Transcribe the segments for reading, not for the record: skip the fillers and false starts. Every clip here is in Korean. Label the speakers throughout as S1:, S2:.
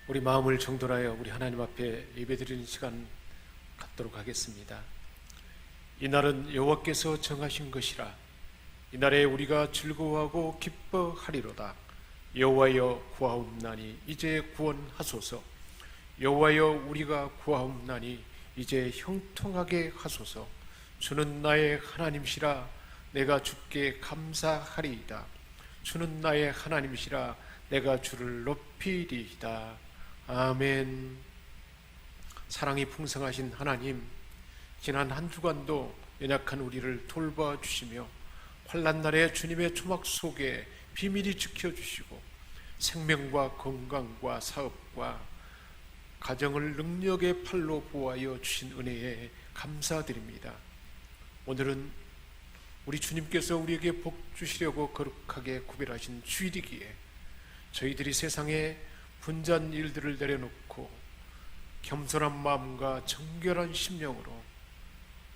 S1: 우리 마음을 정돈하여 우리 하나님 앞에 예배드리는 시간 갖도록 하겠습니다. 이날은 여호와께서 정하신 것이라 이날에 우리가 즐거워하고 기뻐하리로다. 여호와여 구하옵나니 이제 구원하소서. 여호와여 우리가 구하옵나니 이제 형통하게 하소서. 주는 나의 하나님이시라 내가 주께 감사하리이다. 주는 나의 하나님이시라 내가 주를 높이리이다. 아멘. 사랑이 풍성하신 하나님, 지난 한 주간도 연약한 우리를 돌봐주시며 환난날에 주님의 초막 속에 비밀히 지켜주시고 생명과 건강과 사업과 가정을 능력의 팔로 보호하여 주신 은혜에 감사드립니다. 오늘은 우리 주님께서 우리에게 복 주시려고 거룩하게 구별하신 주일이기에 저희들이 세상에 분잔 일들을 내려놓고 겸손한 마음과 정결한 심령으로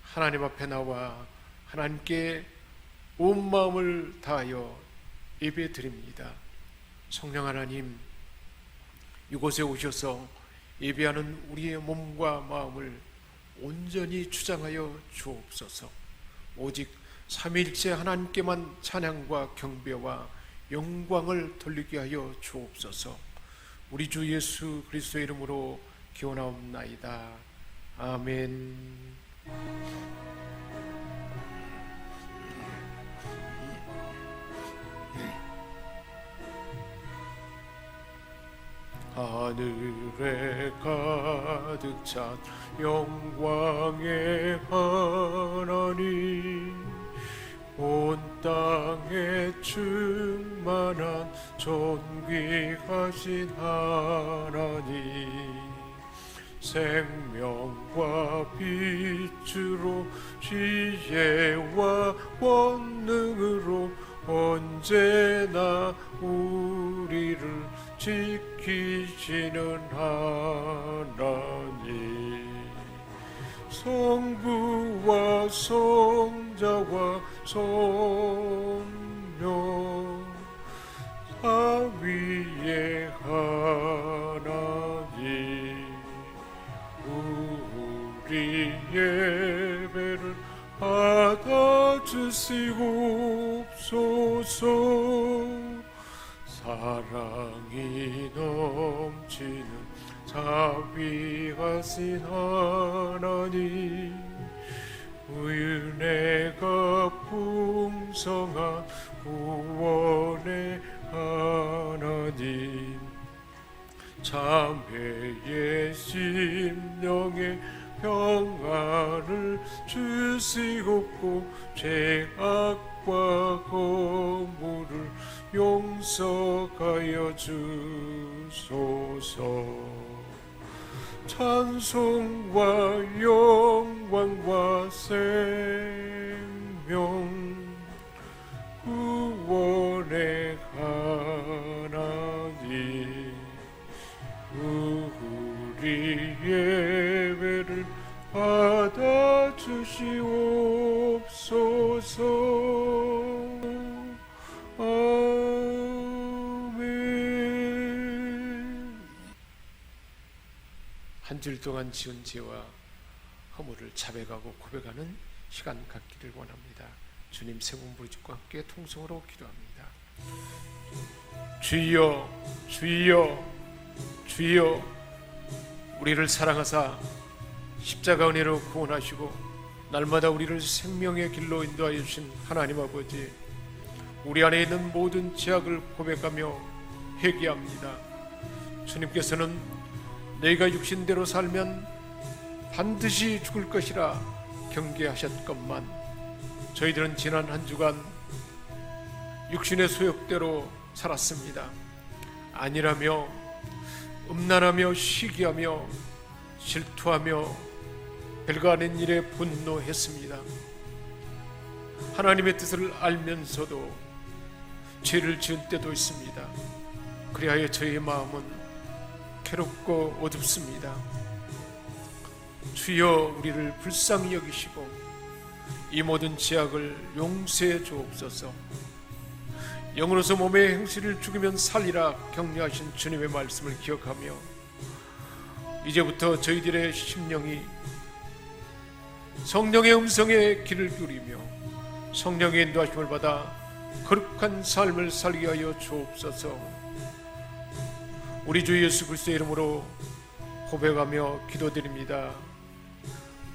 S1: 하나님 앞에 나와 하나님께 온 마음을 다하여 예배드립니다. 성령 하나님, 이곳에 오셔서 예배하는 우리의 몸과 마음을 온전히 주장하여 주옵소서. 오직 삼위일체 하나님께만 찬양과 경배와 영광을 돌리게 하여 주옵소서. 우리 주 예수 그리스도의 이름으로 기원하옵나이다. 아멘. 하늘에 가득 찬 영광의 하나님, 온 땅에 충만한 존귀하신 하나님, 생명과 빛으로 지혜와 권능으로 언제나 우리를 지키시는 하나님, 성부와 성자와 성령 사위의 하나님, 우리 예배를 받아주시옵소서. 사랑이 넘치는 자비하신 하나님, 은혜가 풍성한 구원의 하나님, 자매의 심령에 평안을 주시옵고 죄악과 거물을 용서하여 주소서. 찬송과 영광과 생명 구원의 하나님, 우리 예배를 받아주시옵소서. 아멘. 한 주일 동안 지은 죄와 허물을 자백하고 고백하는 시간 갖기를 원합니다. 주님 세 번 부르짖고 함께 통성으로 기도합니다. 주여, 주여, 주여, 우리를 사랑하사 십자가 은혜로 구원하시고 날마다 우리를 생명의 길로 인도하여 주신 하나님 아버지, 우리 안에 있는 모든 죄악을 고백하며 회개합니다. 주님께서는 너희가 육신대로 살면 반드시 죽을 것이라 경계하셨건만 저희들은 지난 한 주간 육신의 소욕대로 살았습니다. 아니라며 음란하며 시기하며 질투하며 별거 아닌 일에 분노했습니다. 하나님의 뜻을 알면서도 죄를 지은 때도 있습니다. 그리하여 저희의 마음은 괴롭고 어둡습니다. 주여, 우리를 불쌍히 여기시고 이 모든 죄악을 용서해 주옵소서. 영으로서 몸의 행실을 죽이면 살리라 격려하신 주님의 말씀을 기억하며 이제부터 저희들의 심령이 성령의 음성에 귀를 기울이며 성령의 인도하심을 받아 거룩한 삶을 살게 하여 주옵소서. 우리 주 예수 그리스도의 이름으로 고백하며 기도드립니다.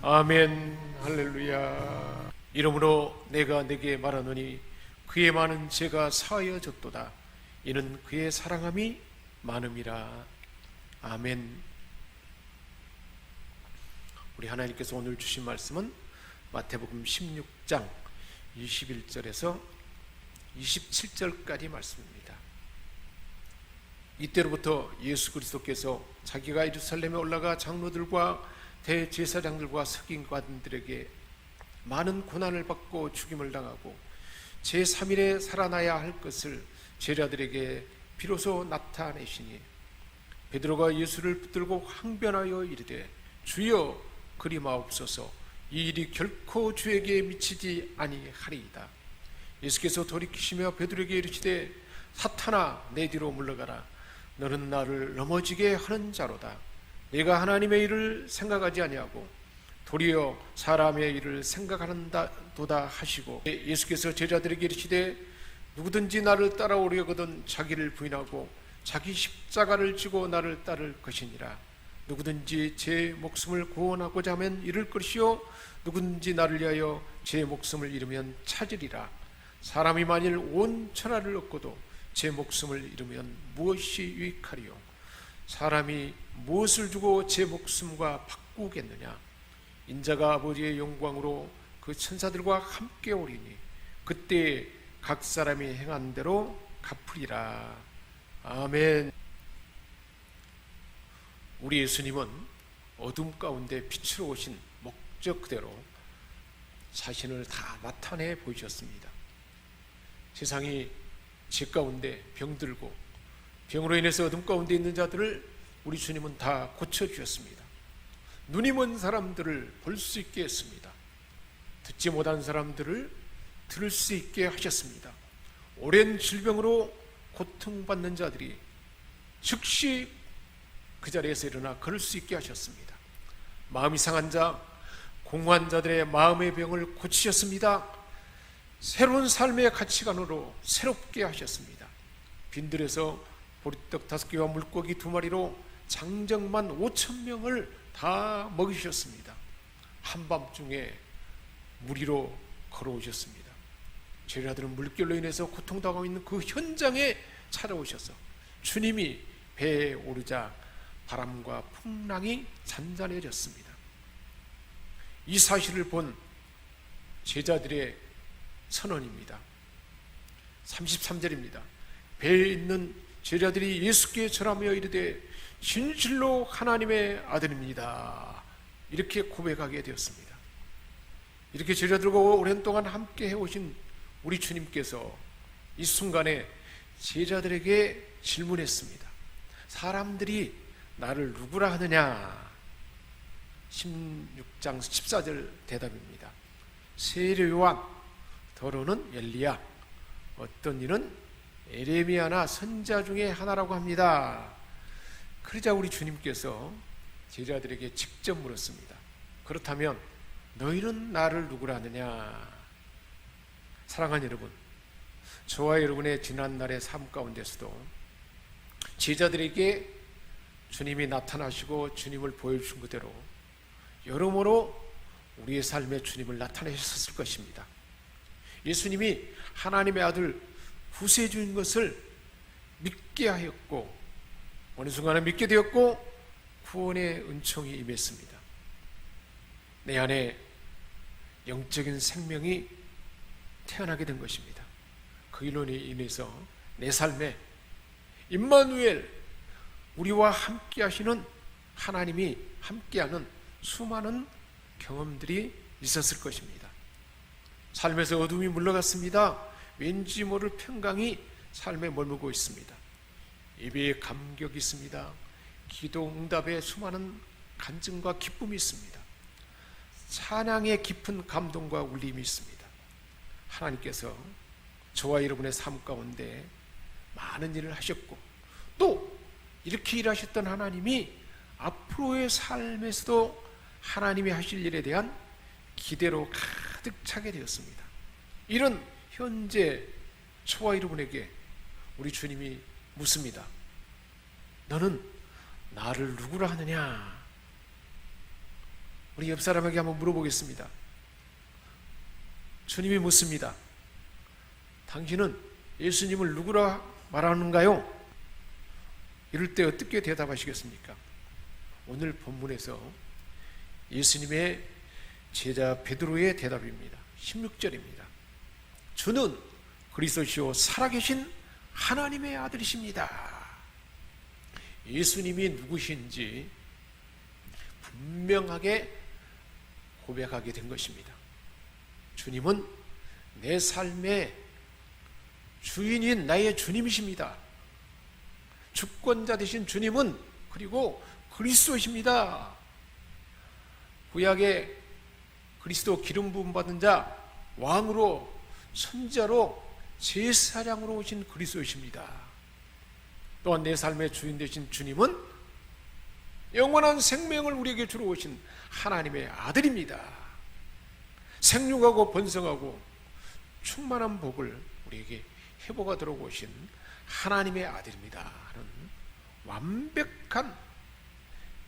S1: 아멘. 할렐루야. 이러므로 내가 네게 말하노니 그의 많은 죄가 사하여졌도다. 이는 그의 사랑함이 많음이라. 아멘. 우리 하나님께서 오늘 주신 말씀은 마태복음 16장 21절에서 27절까지 말씀입니다. 이때로부터 예수 그리스도께서 자기가 예루살렘에 올라가 장로들과 대제사장들과 서기관들에게 많은 고난을 받고 죽임을 당하고 제3일에 살아나야 할 것을 제자들에게 비로소 나타내시니 베드로가 예수를 붙들고 항변하여 이르되 주여 그리 마옵소서. 이 일이 결코 주에게 미치지 아니하리이다. 예수께서 돌이키시며 베드로에게 이르시되 사탄아 내 뒤로 물러가라. 너는 나를 넘어지게 하는 자로다. 내가 하나님의 일을 생각하지 아니하고 도리어 사람의 일을 생각하는도다 하시고 예수께서 제자들에게 이르시되 누구든지 나를 따라오려거든 자기를 부인하고 자기 십자가를 지고 나를 따를 것이니라. 누구든지 제 목숨을 구원하고자 하면 잃을 것이요 누구든지 나를 위하여 제 목숨을 잃으면 찾으리라. 사람이 만일 온 천하를 얻고도 제 목숨을 잃으면 무엇이 유익하리요? 사람이 무엇을 주고 제 목숨과 바꾸겠느냐? 인자가 아버지의 영광으로 그 천사들과 함께 오리니 그때 각 사람이 행한 대로 갚으리라. 아멘. 우리 예수님은 어둠 가운데 빛으로 오신 목적 그대로 자신을 다 나타내 보이셨습니다. 세상이 죄 가운데 병들고 병으로 인해서 어둠 가운데 있는 자들을 우리 주님은 다 고쳐주셨습니다. 눈이 먼 사람들을 볼 수 있게 했습니다. 듣지 못한 사람들을 들을 수 있게 하셨습니다. 오랜 질병으로 고통받는 자들이 즉시 그 자리에서 일어나 걸을 수 있게 하셨습니다. 마음이 상한 자, 공허한 자들의 마음의 병을 고치셨습니다. 새로운 삶의 가치관으로 새롭게 하셨습니다. 빈들에서 보리떡 5개와 물고기 2마리로 장정만 5,000명을 다 먹이셨습니다. 한밤중에 무리로 걸어오셨습니다. 제자들은 물결로 인해서 고통당하고 있는 그 현장에 찾아오셔서 주님이 배에 오르자 바람과 풍랑이 잔잔해졌습니다. 이 사실을 본 제자들의 선언입니다. 33절입니다. 배에 있는 제자들이 예수께 절하며 이르되 진실로 하나님의 아들입니다. 이렇게 고백하게 되었습니다. 이렇게 제자들과 오랜 동안 함께 해오신 우리 주님께서 이 순간에 제자들에게 질문했습니다. 사람들이 나를 누구라 하느냐? 16장 14절 대답입니다. 세례 요한, 더러는 엘리야, 어떤 이는 에레미야나 선자 중에 하나라고 합니다. 그러자 우리 주님께서 제자들에게 직접 물었습니다. 그렇다면 너희는 나를 누구라 하느냐? 사랑하는 여러분, 저와 여러분의 지난날의 삶 가운데서도 제자들에게 주님이 나타나시고 주님을 보여주신 그대로 여러모로 우리의 삶에 주님을 나타내셨을 것입니다. 예수님이 하나님의 아들 구세주인 것을 믿게 하였고 어느 순간에 믿게 되었고 구원의 은총이 임했습니다. 내 안에 영적인 생명이 태어나게 된 것입니다. 그 일로 인해서 내 삶에 임마누엘, 우리와 함께 하시는 하나님이 함께하는 수많은 경험들이 있었을 것입니다. 삶에서 어둠이 물러갔습니다. 왠지 모를 평강이 삶에 머물고 있습니다. 예배에 감격이 있습니다. 기도 응답에 수많은 간증과 기쁨이 있습니다. 찬양의 깊은 감동과 울림이 있습니다. 하나님께서 저와 여러분의 삶 가운데 많은 일을 하셨고 또 이렇게 일하셨던 하나님이 앞으로의 삶에서도 하나님이 하실 일에 대한 기대로 가득 차게 되었습니다. 이런 현재 저와 여러분에게 우리 주님이 묻습니다. 너는 나를 누구라 하느냐? 우리 옆 사람에게 한번 물어보겠습니다. 주님이 묻습니다. 당신은 예수님을 누구라 말하는가요? 이럴 때 어떻게 대답하시겠습니까? 오늘 본문에서 예수님의 제자 베드로의 대답입니다. 16절입니다. 주는 그리스도시요 살아계신 하나님의 아들이십니다. 예수님이 누구신지 분명하게 고백하게 된 것입니다. 주님은 내 삶의 주인인 나의 주님이십니다. 주권자 되신 주님은 그리고 그리스도이십니다. 구약의 그리스도 기름 부음 받은 자, 왕으로 선지자로 제사장으로 오신 그리스도이십니다. 또한 내 삶의 주인 되신 주님은 영원한 생명을 우리에게 주러 오신 하나님의 아들입니다. 생육하고 번성하고 충만한 복을 우리에게 회복하도록 오신 하나님의 아들입니다 하는 완벽한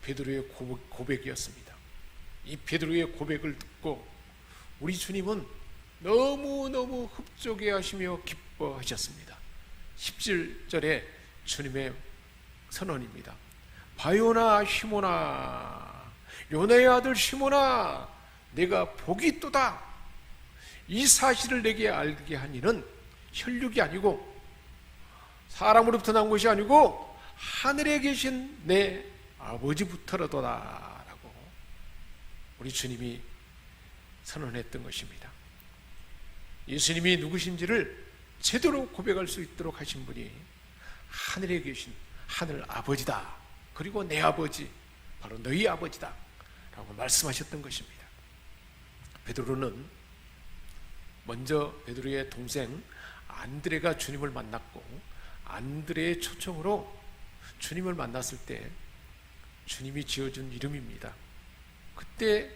S1: 베드로의 고백이었습니다. 이 베드로의 고백을 듣고 우리 주님은 너무너무 흡족해 하시며 기뻐하셨습니다. 17절에 주님의 선언입니다. 바요나 시몬아, 요나의 아들 시몬아, 내가 복이 있도다. 이 사실을 내게 알게 한 이는 혈육이 아니고 사람으로부터 난 것이 아니고 하늘에 계신 내 아버지부터라도다 라고 우리 주님이 선언했던 것입니다. 예수님이 누구신지를 제대로 고백할 수 있도록 하신 분이 하늘에 계신 하늘 아버지다. 그리고 내 아버지, 바로 너희 아버지다 라고 말씀하셨던 것입니다. 베드로는 먼저 베드로의 동생 안드레가 주님을 만났고 안드레의 초청으로 주님을 만났을 때 주님이 지어준 이름입니다. 그때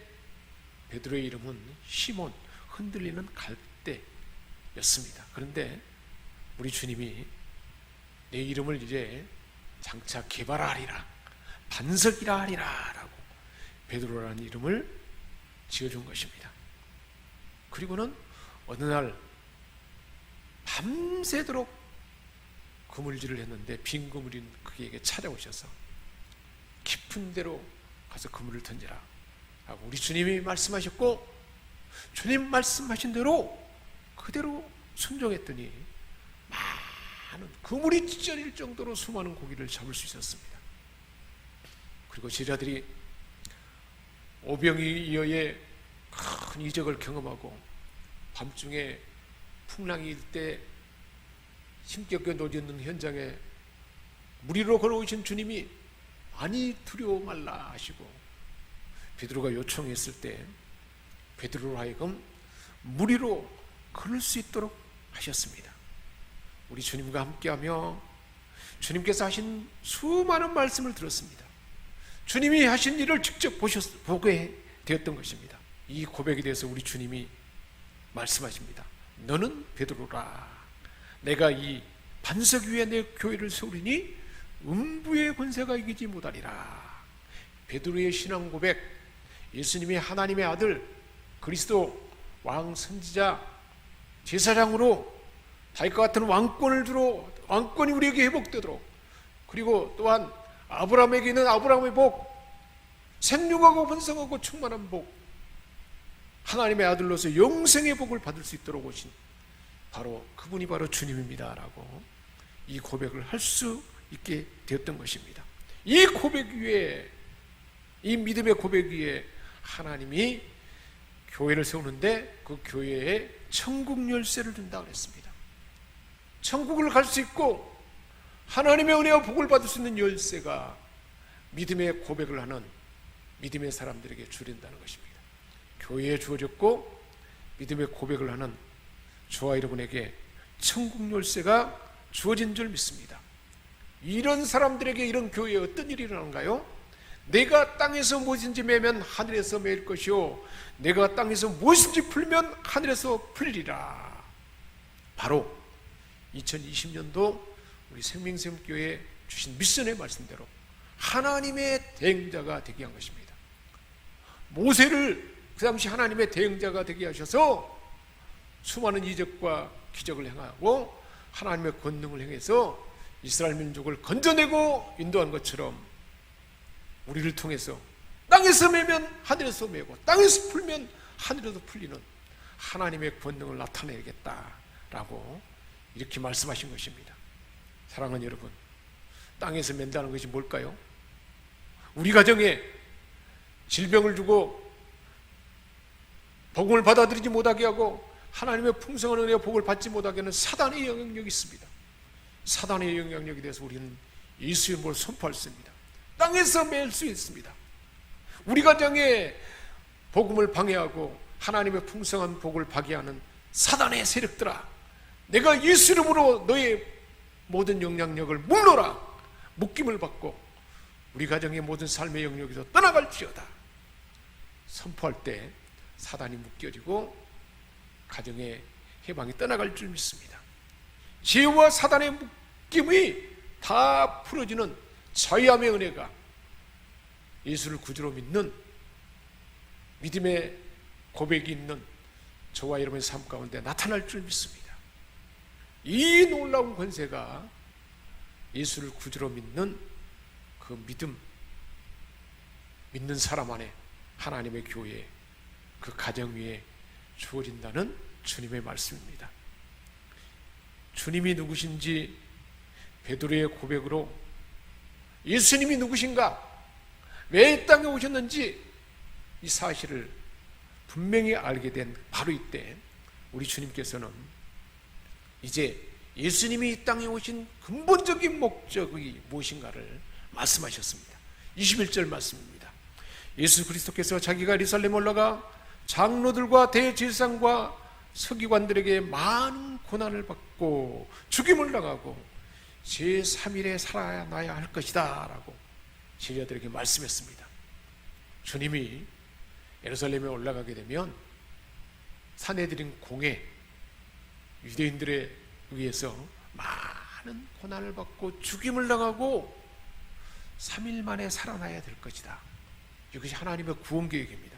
S1: 베드로의 이름은 시몬, 흔들리는 갈대였습니다. 그런데 우리 주님이 내 이름을 이제 장차 개발하리라, 반석이라 하리라 라고 베드로라는 이름을 지어준 것입니다. 그리고는 어느 날 밤새도록 그물질을 했는데 빈 그물이 그에게 찾아오셔서 깊은 데로 가서 그물을 던지라 하고 우리 주님이 말씀하셨고, 주님 말씀하신 대로 그대로 순종했더니 많은 그물이 찢어질 정도로 수많은 고기를 잡을 수 있었습니다. 그리고 제자들이 오병이어의 큰 이적을 경험하고 밤중에 풍랑이 일 때 힘겹게 놓여있는 현장에 물 위로 걸어오신 주님이 많이 두려워 말라 하시고 베드로가 요청했을 때 베드로로 하여금 물 위로 걸을 수 있도록 하셨습니다. 우리 주님과 함께하며 주님께서 하신 수많은 말씀을 들었습니다. 주님이 하신 일을 직접 보게 되었던 것입니다. 이 고백에 대해서 우리 주님이 말씀하십니다. 너는 베드로라. 내가 이 반석 위에 내 교회를 세우리니 음부의 권세가 이기지 못하리라. 베드로의 신앙 고백, 예수님이 하나님의 아들, 그리스도 왕 선지자 제사장으로 다윗과 같은 왕권을 주로 왕권이 우리에게 회복되도록, 그리고 또한 아브라함에게 있는 아브라함의 복, 생육하고 번성하고 충만한 복, 하나님의 아들로서 영생의 복을 받을 수 있도록 오신 바로 그분이 바로 주님입니다 라고 이 고백을 할 수 있게 되었던 것입니다. 이 고백 위에, 이 믿음의 고백 위에 하나님이 교회를 세우는데 그 교회에 천국 열쇠를 준다고 했습니다. 천국을 갈 수 있고 하나님의 은혜와 복을 받을 수 있는 열쇠가 믿음의 고백을 하는 믿음의 사람들에게 주어진다는 것입니다. 교회에 주어졌고 믿음의 고백을 하는 저와 여러분에게 천국 열쇠가 주어진 줄 믿습니다. 이런 사람들에게, 이런 교회에 어떤 일이 일어나는가요? 내가 땅에서 무엇인지 매면 하늘에서 매일 것이요 내가 땅에서 무엇인지 풀면 하늘에서 풀리리라. 바로 2020년도 우리 생명샘교회 주신 미션의 말씀대로 하나님의 대행자가 되게 한 것입니다. 모세를 그 당시 하나님의 대행자가 되게 하셔서 수많은 이적과 기적을 행하고 하나님의 권능을 행해서 이스라엘 민족을 건져내고 인도한 것처럼 우리를 통해서 땅에서 매면 하늘에서 매고 땅에서 풀면 하늘에서 풀리는 하나님의 권능을 나타내야겠다라고 이렇게 말씀하신 것입니다. 사랑하는 여러분, 땅에서 맨다는 것이 뭘까요? 우리 가정에 질병을 주고 복음을 받아들이지 못하게 하고 하나님의 풍성한 은혜와 복을 받지 못하게 하는 사단의 영향력이 있습니다. 사단의 영향력에 대해서 우리는 예수의 이름으로 선포했습니다. 땅에서 맬 수 있습니다. 우리 가정에 복음을 방해하고 하나님의 풍성한 복을 파괴하는 사단의 세력들아, 내가 예수 이름으로 너의 모든 영향력을 물러라. 묶임을 받고 우리 가정의 모든 삶의 영역에서 떠나갈지어다. 선포할 때 사단이 묶여지고 가정의 해방이 떠나갈 줄 믿습니다. 죄와 사단의 묶임이 다 풀어지는 자유함의 은혜가 예수를 구주로 믿는 믿음의 고백이 있는 저와 여러분의 삶 가운데 나타날 줄 믿습니다. 이 놀라운 권세가 예수를 구주로 믿는 그 믿는 사람 안에 하나님의 교회, 그 가정 위에 주어진다는 주님의 말씀입니다. 주님이 누구신지 베드로의 고백으로 예수님이 누구신가, 왜 이 땅에 오셨는지 이 사실을 분명히 알게 된 바로 이때 우리 주님께서는 이제 예수님이 이 땅에 오신 근본적인 목적이 무엇인가를 말씀하셨습니다. 21절 말씀입니다. 예수 그리스도께서 자기가 예루살렘에 올라가 장로들과 대제사장과 서기관들에게 많은 고난을 받고 죽임을 당하고 제3일에 살아나야 할 것이다 라고 제자들에게 말씀했습니다. 주님이 예루살렘에 올라가게 되면 산헤드린 공회, 유대인들에 의해서 많은 고난을 받고 죽임을 당하고 3일 만에 살아나야 될 것이다. 이것이 하나님의 구원 계획입니다.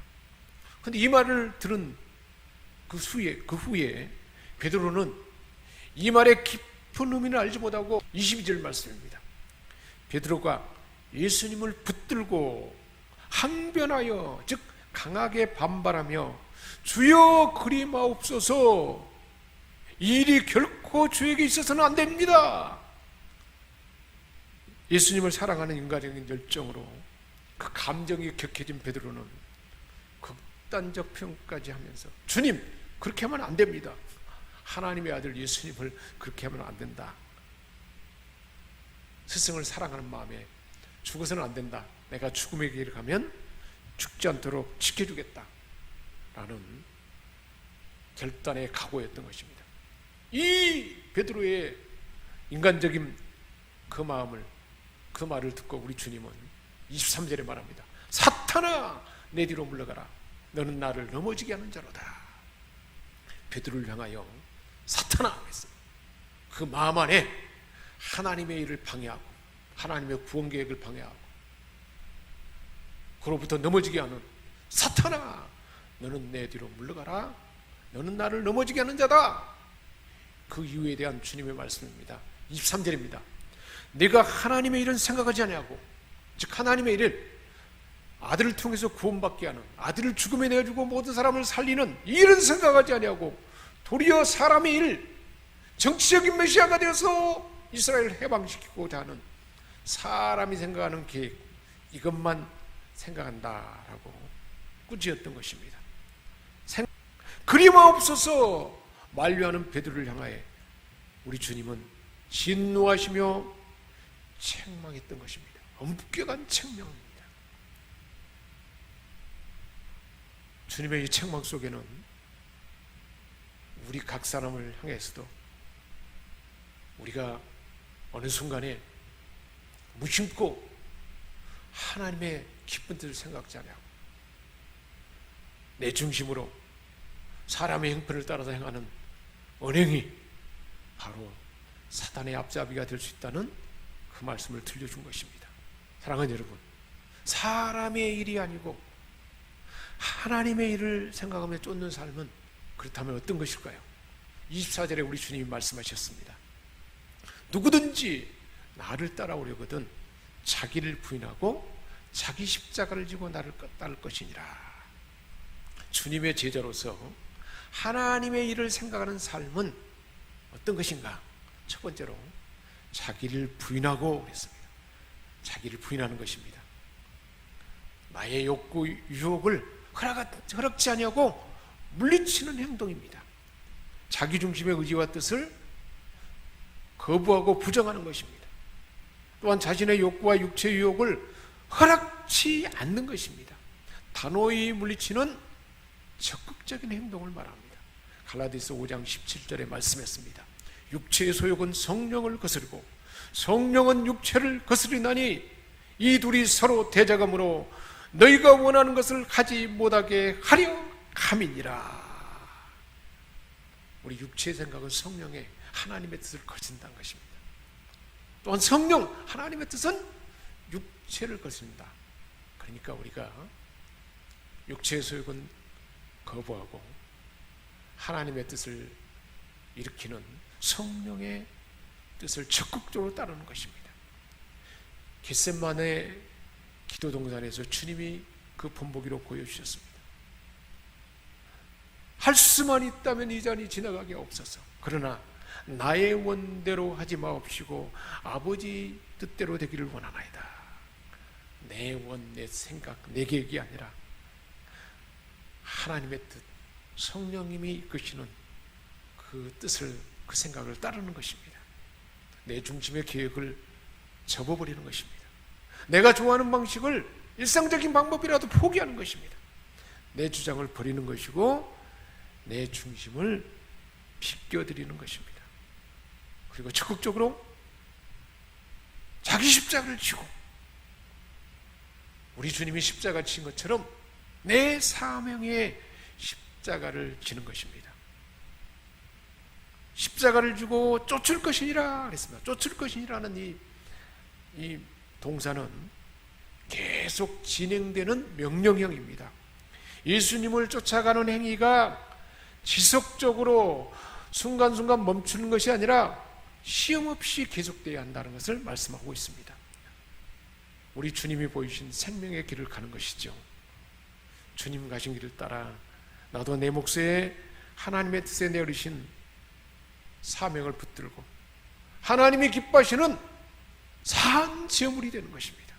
S1: 그런데 이 말을 들은 그 후에 베드로는 이 말의 깊은 의미를 알지 못하고 22절 말씀입니다. 베드로가 예수님을 붙들고 항변하여, 즉 강하게 반발하며 주여 그리 마옵소서, 이 일이 결코 주에게 있어서는 안 됩니다. 예수님을 사랑하는 인간적인 열정으로 그 감정이 격해진 베드로는 극단적 평가까지 하면서 주님, 그렇게 하면 안 됩니다. 하나님의 아들 예수님을 그렇게 하면 안 된다. 스승을 사랑하는 마음에 죽어서는 안 된다. 내가 죽음의 길을 가면 죽지 않도록 지켜주겠다 라는 결단의 각오였던 것입니다. 이 베드로의 인간적인 그 말을 듣고 우리 주님은 23절에 말합니다. 사탄아, 내 뒤로 물러가라. 너는 나를 넘어지게 하는 자로다. 베드로를 향하여 사탄아 했어요. 그 마음 안에 하나님의 일을 방해하고 하나님의 구원 계획을 방해하고 그로부터 넘어지게 하는 사탄아, 너는 내 뒤로 물러가라. 너는 나를 넘어지게 하는 자다. 그 이유에 대한 주님의 말씀입니다. 23절입니다. 내가 하나님의 일은 생각하지 아니하고, 즉 하나님의 일을 아들을 통해서 구원받게 하는, 아들을 죽음에 내어주고 모든 사람을 살리는 이 일은 생각하지 아니하고 도리어 사람의 일, 정치적인 메시아가 되어서 이스라엘을 해방시키고자 하는 사람이 생각하는 계획, 이것만 생각한다라고 꾸짖었던 것입니다. 그리마옵소서 만류하는 베드로를 향하여 우리 주님은 진노하시며 책망했던 것입니다. 엄격한 책망입니다. 주님의 이 책망 속에는 우리 각 사람을 향해서도 우리가 어느 순간에 무심코 하나님의 기쁜 뜻을 생각지 않냐고 내 중심으로 사람의 형편을 따라서 행하는 언행이 바로 사단의 앞잡이가 될 수 있다는 그 말씀을 들려준 것입니다. 사랑하는 여러분, 사람의 일이 아니고 하나님의 일을 생각하며 쫓는 삶은 그렇다면 어떤 것일까요? 24절에 우리 주님이 말씀하셨습니다. 누구든지 나를 따라오려거든 자기를 부인하고 자기 십자가를 지고 나를 따를 것이니라. 주님의 제자로서 하나님의 일을 생각하는 삶은 어떤 것인가? 첫 번째로 자기를 부인하고 그랬습니다. 자기를 부인하는 것입니다. 나의 욕구, 유혹을 허락지 아니하고 물리치는 행동입니다. 자기중심의 의지와 뜻을 거부하고 부정하는 것입니다. 또한 자신의 욕구와 육체의 유혹을 허락치 않는 것입니다. 단호히 물리치는 적극적인 행동을 말합니다. 갈라디아서 5장 17절에 말씀했습니다. 육체의 소욕은 성령을 거스르고 성령은 육체를 거스리나니 이 둘이 서로 대적하므로 너희가 원하는 것을 하지 못하게 하려 함이니라. 우리 육체의 생각은 성령의 하나님의 뜻을 거스른다는 것입니다. 또한 성령 하나님의 뜻은 육체를 거스른다. 그러니까 우리가 육체의 소욕은 거부하고 하나님의 뜻을 일으키는 성령의 뜻을 적극적으로 따르는 것입니다. 겟세마네 기도 동산에서 주님이 그 본보기로 보여주셨습니다. 할 수만 있다면 이 잔이 지나가게 없어서 그러나 나의 원대로 하지 마옵시고 아버지 뜻대로 되기를 원하나이다. 내 원, 내 생각, 내 계획이 아니라 하나님의 뜻, 성령님이 이끄시는 그 뜻을, 그 생각을 따르는 것입니다. 내 중심의 계획을 접어버리는 것입니다. 내가 좋아하는 방식을 일상적인 방법이라도 포기하는 것입니다. 내 주장을 버리는 것이고 내 중심을 비껴드리는 것입니다. 그리고 적극적으로 자기 십자가를 지고 우리 주님이 십자가 친 것처럼 내 사명의 십자가를 지는 것입니다. 십자가를 지고 쫓을 것이니라 그랬습니다. 쫓을 것이니라는 이 동사는 계속 진행되는 명령형입니다. 예수님을 쫓아가는 행위가 지속적으로 순간순간 멈추는 것이 아니라 시험 없이 계속되어야 한다는 것을 말씀하고 있습니다. 우리 주님이 보이신 생명의 길을 가는 것이죠. 주님 가신 길을 따라 나도 내 몫에 하나님의 뜻에 내어리신 사명을 붙들고 하나님이 기뻐하시는 산 제물이 되는 것입니다.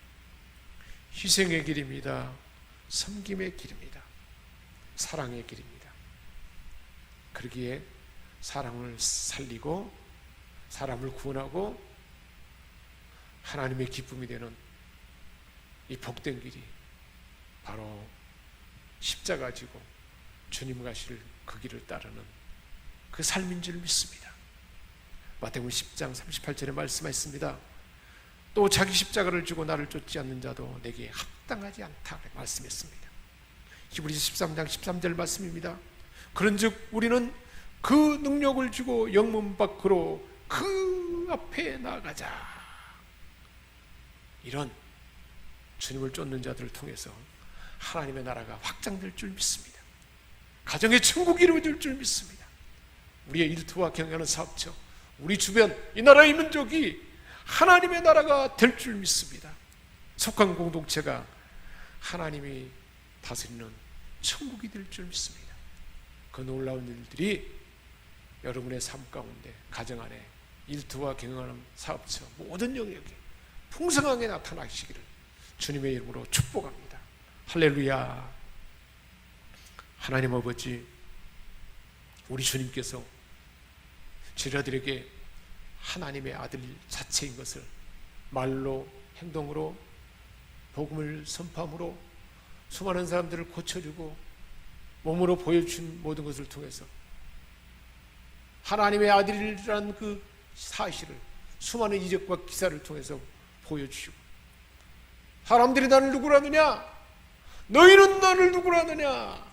S1: 희생의 길입니다. 섬김의 길입니다. 사랑의 길입니다. 그러기에 사랑을 살리고 사람을 구원하고 하나님의 기쁨이 되는 이 복된 길이 바로 십자가 지고 주님 가실 그 길을 따르는 그 삶인 줄 믿습니다. 마태복음 10장 38절에 말씀하셨습니다. 또 자기 십자가를 지고 나를 쫓지 않는 자도 내게 합당하지 않다 말씀했습니다. 히브리서 13장 13절 말씀입니다. 그런즉 우리는 그 능력을 주고 영문 밖으로 그 앞에 나가자. 이런 주님을 쫓는 자들을 통해서 하나님의 나라가 확장될 줄 믿습니다. 가정의 천국이 이루어질 줄 믿습니다. 우리의 일터와 경영하는 사업처, 우리 주변 이 나라의 민족이 하나님의 나라가 될 줄 믿습니다. 속한 공동체가 하나님이 다스리는 천국이 될 줄 믿습니다. 그 놀라운 일들이 여러분의 삶 가운데, 가정 안에, 일터와 경영하는 사업처 모든 영역에 풍성하게 나타나시기를 주님의 이름으로 축복합니다. 할렐루야. 하나님 아버지, 우리 주님께서 제자들에게 하나님의 아들 자체인 것을 말로, 행동으로, 복음을 선포함으로 수많은 사람들을 고쳐주고 몸으로 보여준 모든 것을 통해서 하나님의 아들이라는 그 사실을 수많은 이적과 기사를 통해서 보여주시고 사람들이 나를 누구라 하느냐? 너희는 나를 누구라 하느냐?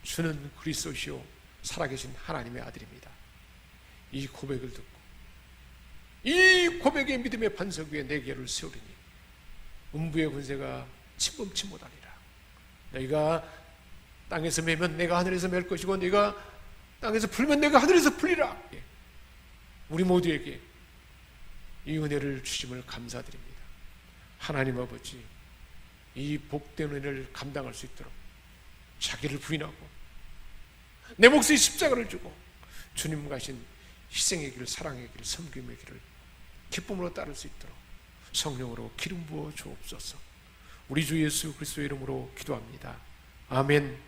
S1: 주는 그리스도시요 살아계신 하나님의 아들입니다. 이 고백을 듣고 이 고백의 믿음의 반석 위에 내 개를 세우리니 음부의 권세가 침범치 못하리라. 너희가 땅에서 매면 내가 하늘에서 맬 것이고 네가 땅에서 풀면 내가 하늘에서 풀리라. 우리 모두에게 이 은혜를 주심을 감사드립니다. 하나님 아버지, 이 복된 은혜를 감당할 수 있도록 자기를 부인하고 내 몫의 십자가를 주고 주님 가신 희생의 길, 사랑의 길, 섬김의 길을 기쁨으로 따를 수 있도록 성령으로 기름 부어 주옵소서. 우리 주 예수 그리스도의 이름으로 기도합니다. 아멘.